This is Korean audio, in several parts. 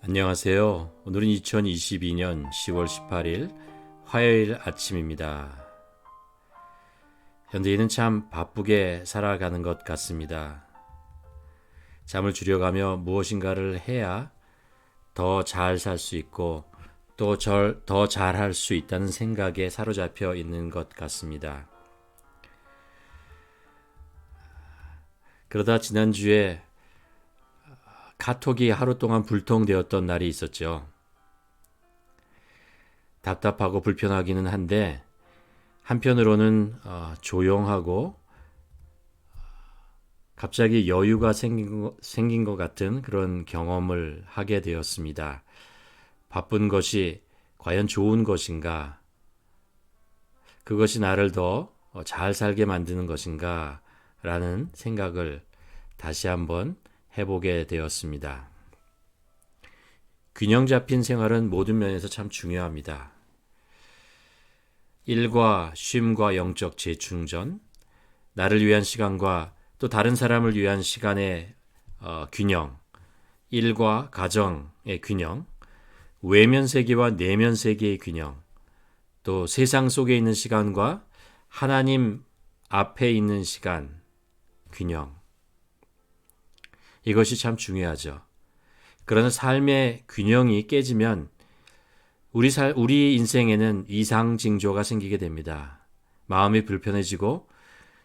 안녕하세요. 오늘은 2022년 10월 18일 화요일 아침입니다. 현대인은 참 바쁘게 살아가는 것 같습니다. 잠을 줄여가며 무엇인가를 해야 더 잘 살 수 있고 또 더 잘할 수 있다는 생각에 사로잡혀 있는 것 같습니다. 그러다 지난주에 카톡이 하루 동안 불통되었던 날이 있었죠. 답답하고 불편하기는 한데 한편으로는 조용하고 갑자기 여유가 생긴 것 같은 그런 경험을 하게 되었습니다. 바쁜 것이 과연 좋은 것인가? 그것이 나를 더 잘 살게 만드는 것인가? 라는 생각을 다시 한번 해보게 되었습니다. 균형 잡힌 생활은 모든 면에서 참 중요합니다. 일과 쉼과 영적 재충전, 나를 위한 시간과 또 다른 사람을 위한 시간의 균형, 일과 가정의 균형, 외면 세계와 내면 세계의 균형, 또 세상 속에 있는 시간과 하나님 앞에 있는 시간 균형. 이것이 참 중요하죠. 그러나 삶의 균형이 깨지면 우리 인생에는 이상징조가 생기게 됩니다. 마음이 불편해지고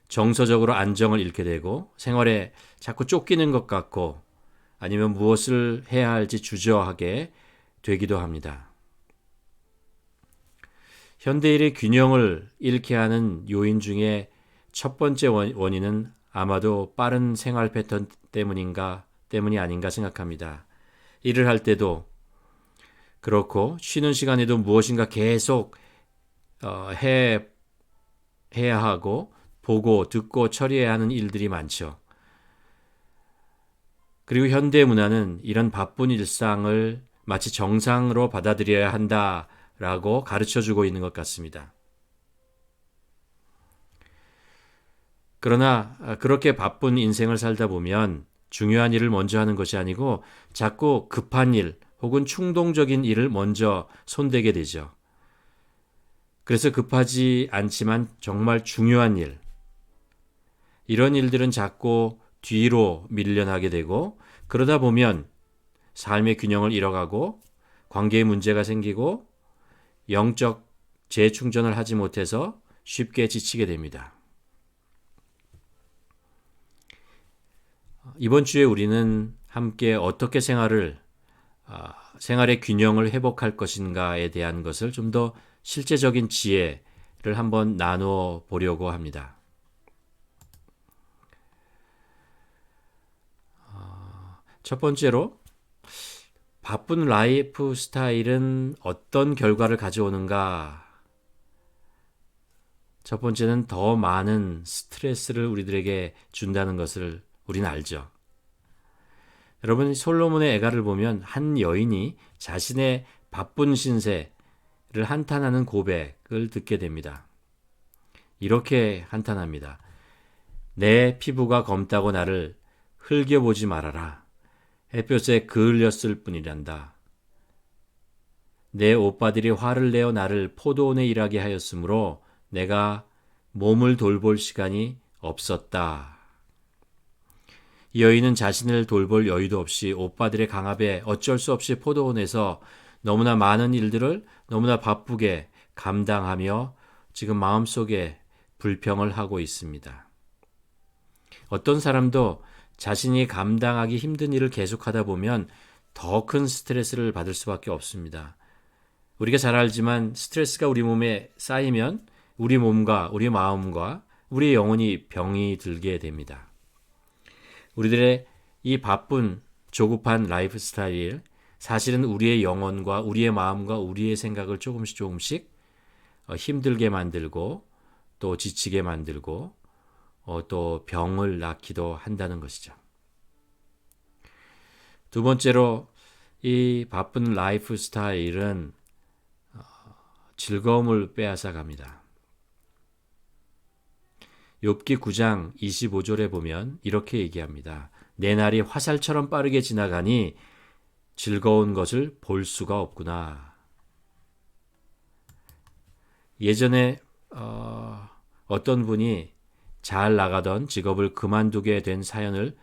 정서적으로 안정을 잃게 되고 생활에 자꾸 쫓기는 것 같고 아니면 무엇을 해야 할지 주저하게 되기도 합니다. 현대인의 균형을 잃게 하는 요인 중에 첫 번째 원인은 아마도 빠른 생활 패턴 때문이 아닌가 생각합니다. 일을 할 때도 그렇고 쉬는 시간에도 무엇인가 계속 해야 하고 보고 듣고 처리해야 하는 일들이 많죠. 그리고 현대 문화는 이런 바쁜 일상을 마치 정상으로 받아들여야 한다라고 가르쳐주고 있는 것 같습니다. 그러나 그렇게 바쁜 인생을 살다 보면 중요한 일을 먼저 하는 것이 아니고 자꾸 급한 일 혹은 충동적인 일을 먼저 손대게 되죠. 그래서 급하지 않지만 정말 중요한 일, 이런 일들은 자꾸 뒤로 밀려나게 되고 그러다 보면 삶의 균형을 잃어가고 관계에 문제가 생기고 영적 재충전을 하지 못해서 쉽게 지치게 됩니다. 이번 주에 우리는 함께 어떻게 생활의 균형을 회복할 것인가에 대한 것을 좀 더 실제적인 지혜를 한번 나누어 보려고 합니다. 첫 번째로 바쁜 라이프 스타일은 어떤 결과를 가져오는가? 첫 번째는 더 많은 스트레스를 우리들에게 준다는 것을 우리는 알죠. 여러분, 솔로몬의 애가를 보면 한 여인이 자신의 바쁜 신세를 한탄하는 고백을 듣게 됩니다. 이렇게 한탄합니다. 내 피부가 검다고 나를 흘겨보지 말아라. 햇볕에 그을렸을 뿐이란다. 내 오빠들이 화를 내어 나를 포도원에 일하게 하였으므로 내가 몸을 돌볼 시간이 없었다. 이 여인은 자신을 돌볼 여유도 없이 오빠들의 강압에 어쩔 수 없이 포도원에서 너무나 많은 일들을 너무나 바쁘게 감당하며 지금 마음속에 불평을 하고 있습니다. 어떤 사람도 자신이 감당하기 힘든 일을 계속하다 보면 더 큰 스트레스를 받을 수밖에 없습니다. 우리가 잘 알지만 스트레스가 우리 몸에 쌓이면 우리 몸과 우리 마음과 우리의 영혼이 병이 들게 됩니다. 우리들의 이 바쁜 조급한 라이프 스타일, 사실은 우리의 영혼과 우리의 마음과 우리의 생각을 조금씩 힘들게 만들고 또 지치게 만들고 또 병을 낳기도 한다는 것이죠. 두 번째로 이 바쁜 라이프 스타일은 즐거움을 빼앗아 갑니다. 욥기 9장 25절에 보면 이렇게 얘기합니다. 내 날이 화살처럼 빠르게 지나가니 즐거운 것을 볼 수가 없구나. 예전에 어떤 분이 잘 나가던 직업을 그만두게 된 사연을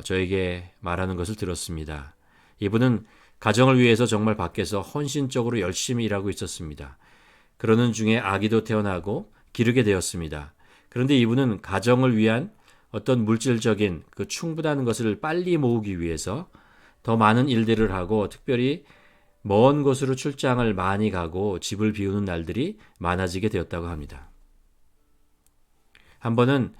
저에게 말하는 것을 들었습니다. 이분은 가정을 위해서 정말 밖에서 헌신적으로 열심히 일하고 있었습니다. 그러는 중에 아기도 태어나고 기르게 되었습니다. 그런데 이분은 가정을 위한 어떤 물질적인 그 충분한 것을 빨리 모으기 위해서 더 많은 일들을 하고 특별히 먼 곳으로 출장을 많이 가고 집을 비우는 날들이 많아지게 되었다고 합니다. 한 번은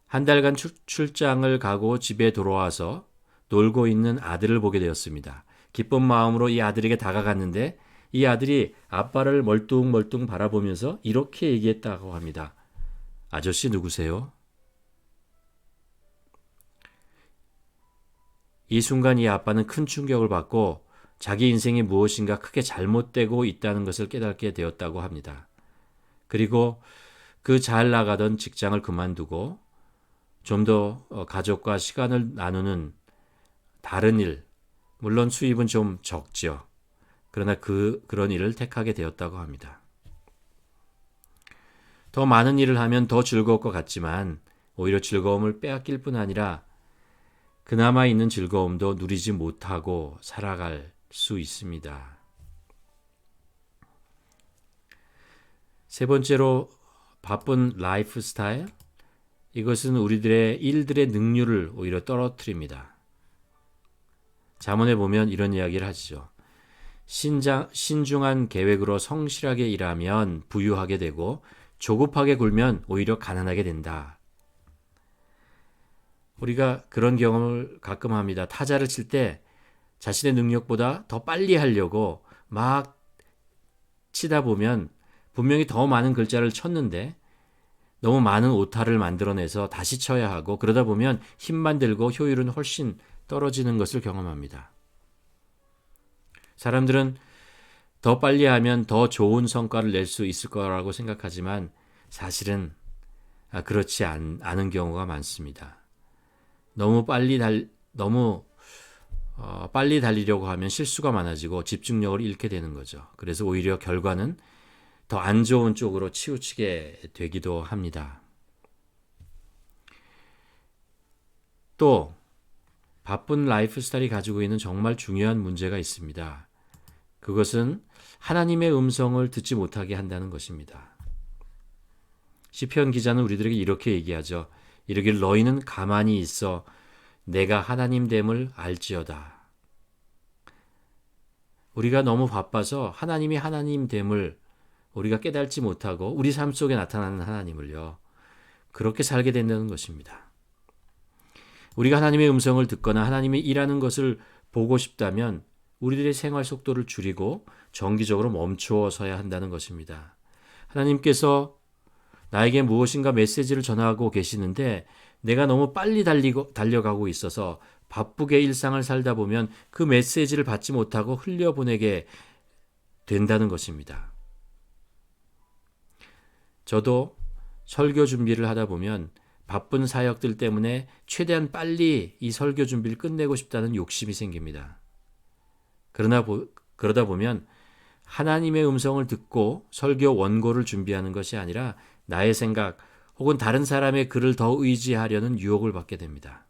한 달간 출장을 가고 집에 돌아와서 놀고 있는 아들을 보게 되었습니다. 기쁜 마음으로 이 아들에게 다가갔는데 이 아들이 아빠를 멀뚱멀뚱 바라보면서 이렇게 얘기했다고 합니다. 아저씨 누구세요? 이 순간 이 아빠는 큰 충격을 받고 자기 인생이 무엇인가 크게 잘못되고 있다는 것을 깨닫게 되었다고 합니다. 그리고 그 잘 나가던 직장을 그만두고 좀 더 가족과 시간을 나누는 다른 일, 물론 수입은 좀 적죠. 그러나 그런 일을 택하게 되었다고 합니다. 더 많은 일을 하면 더 즐거울 것 같지만 오히려 즐거움을 빼앗길 뿐 아니라 그나마 있는 즐거움도 누리지 못하고 살아갈 수 있습니다. 세 번째로 바쁜 라이프 스타일. 이것은 우리들의 일들의 능률을 오히려 떨어뜨립니다. 잠언에 보면 이런 이야기를 하시죠. 신중한 계획으로 성실하게 일하면 부유하게 되고 조급하게 굴면 오히려 가난하게 된다. 우리가 그런 경험을 가끔 합니다. 타자를 칠 때 자신의 능력보다 더 빨리 하려고 막 치다 보면 분명히 더 많은 글자를 쳤는데 너무 많은 오타를 만들어내서 다시 쳐야 하고 그러다 보면 힘만 들고 효율은 훨씬 떨어지는 것을 경험합니다. 사람들은 더 빨리 하면 더 좋은 성과를 낼 수 있을 거라고 생각하지만 사실은 그렇지 않은 경우가 많습니다. 너무 빨리 달리려고 하면 실수가 많아지고 집중력을 잃게 되는 거죠. 그래서 오히려 결과는 더 안 좋은 쪽으로 치우치게 되기도 합니다. 또 바쁜 라이프 스타일이 가지고 있는 정말 중요한 문제가 있습니다. 그것은 하나님의 음성을 듣지 못하게 한다는 것입니다. 시편 기자는 우리들에게 이렇게 얘기하죠. 이르기를 너희는 가만히 있어 내가 하나님됨을 알지어다. 우리가 너무 바빠서 하나님이 하나님됨을 우리가 깨닫지 못하고 우리 삶 속에 나타나는 하나님을요. 그렇게 살게 된다는 것입니다. 우리가 하나님의 음성을 듣거나 하나님이 일하는 것을 보고 싶다면 우리들의 생활 속도를 줄이고 정기적으로 멈추어 서야 한다는 것입니다. 하나님께서 나에게 무엇인가 메시지를 전하고 계시는데 내가 너무 빨리 달려가고 있어서 바쁘게 일상을 살다 보면 그 메시지를 받지 못하고 흘려보내게 된다는 것입니다. 저도 설교 준비를 하다 보면 바쁜 사역들 때문에 최대한 빨리 이 설교 준비를 끝내고 싶다는 욕심이 생깁니다. 그러다 보면 하나님의 음성을 듣고 설교 원고를 준비하는 것이 아니라 나의 생각 혹은 다른 사람의 글을 더 의지하려는 유혹을 받게 됩니다.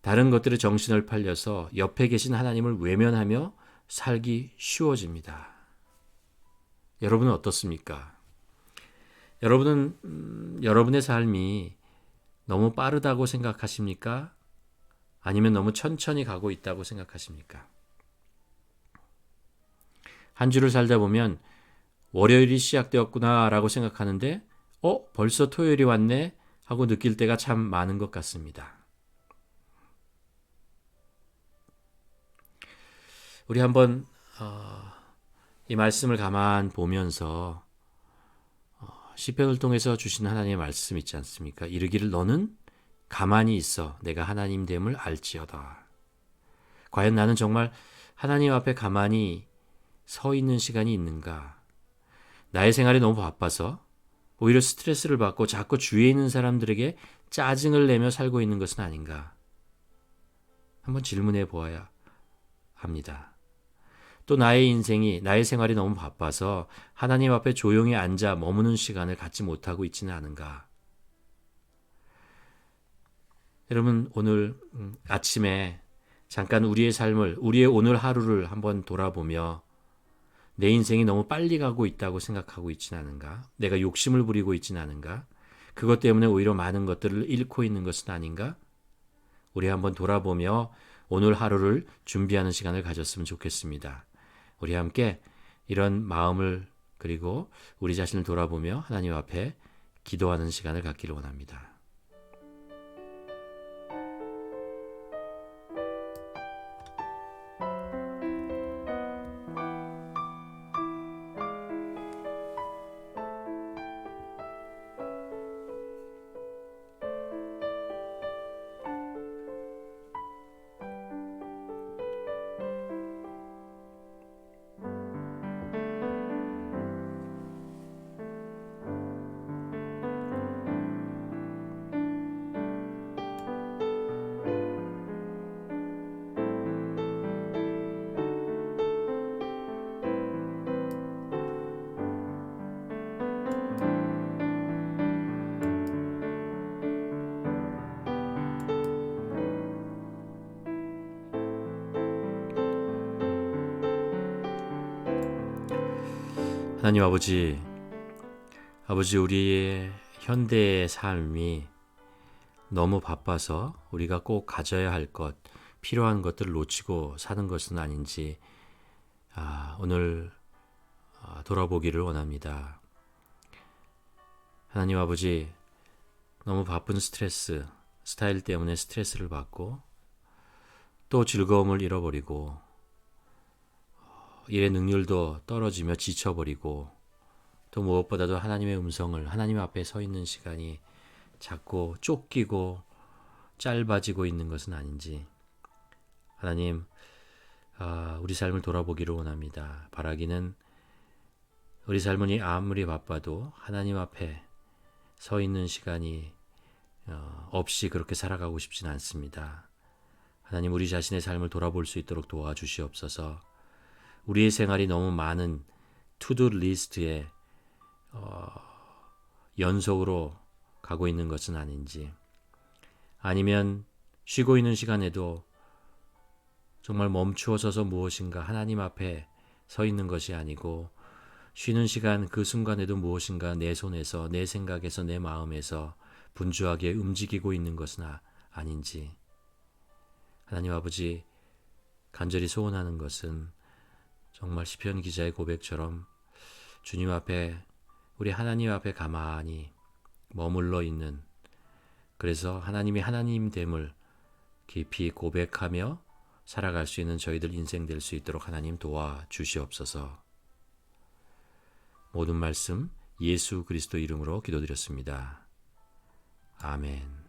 다른 것들에 정신을 팔려서 옆에 계신 하나님을 외면하며 살기 쉬워집니다. 여러분은 어떻습니까? 여러분은 여러분의 삶이 너무 빠르다고 생각하십니까? 아니면 너무 천천히 가고 있다고 생각하십니까? 한 주를 살다 보면 월요일이 시작되었구나라고 생각하는데 벌써 토요일이 왔네 하고 느낄 때가 참 많은 것 같습니다. 우리 한번 이 말씀을 가만 보면서 시편을 통해서 주신 하나님의 말씀 있지 않습니까? 이르기를 너는 가만히 있어 내가 하나님됨을 알지어다. 과연 나는 정말 하나님 앞에 가만히 서 있는 시간이 있는가? 나의 생활이 너무 바빠서 오히려 스트레스를 받고 자꾸 주위에 있는 사람들에게 짜증을 내며 살고 있는 것은 아닌가? 한번 질문해 보아야 합니다. 또 나의 생활이 너무 바빠서 하나님 앞에 조용히 앉아 머무는 시간을 갖지 못하고 있지는 않은가? 여러분, 오늘 아침에 잠깐 우리의 오늘 하루를 한번 돌아보며 내 인생이 너무 빨리 가고 있다고 생각하고 있지는 않은가? 내가 욕심을 부리고 있지는 않은가? 그것 때문에 오히려 많은 것들을 잃고 있는 것은 아닌가? 우리 한번 돌아보며 오늘 하루를 준비하는 시간을 가졌으면 좋겠습니다. 우리 함께 이런 마음을 그리고 우리 자신을 돌아보며 하나님 앞에 기도하는 시간을 갖기를 원합니다. 하나님 아버지 우리의 현대의 삶이 너무 바빠서 우리가 꼭 가져야 할 것, 필요한 것들을 놓치고 사는 것은 아닌지 오늘 돌아보기를 원합니다. 하나님 아버지, 너무 바쁜 스타일 때문에 스트레스를 받고 또 즐거움을 잃어버리고 일의 능률도 떨어지며 지쳐버리고 또 무엇보다도 하나님의 음성을 하나님 앞에 서 있는 시간이 자꾸 쫓기고 짧아지고 있는 것은 아닌지 하나님 우리 삶을 돌아보기를 원합니다. 바라기는 우리 삶이 아무리 바빠도 하나님 앞에 서 있는 시간이 없이 그렇게 살아가고 싶지는 않습니다. 하나님 우리 자신의 삶을 돌아볼 수 있도록 도와주시옵소서. 우리의 생활이 너무 많은 투두 리스트에 연속으로 가고 있는 것은 아닌지 아니면 쉬고 있는 시간에도 정말 멈추어 서서 무엇인가 하나님 앞에 서 있는 것이 아니고 쉬는 시간 그 순간에도 무엇인가 내 손에서 내 생각에서 내 마음에서 분주하게 움직이고 있는 것은 아닌지 하나님 아버지 간절히 소원하는 것은 정말 시편 기자의 고백처럼 주님 앞에 우리 하나님 앞에 가만히 머물러 있는 그래서 하나님이 하나님됨을 깊이 고백하며 살아갈 수 있는 저희들 인생 될 수 있도록 하나님 도와주시옵소서. 모든 말씀 예수 그리스도 이름으로 기도드렸습니다. 아멘.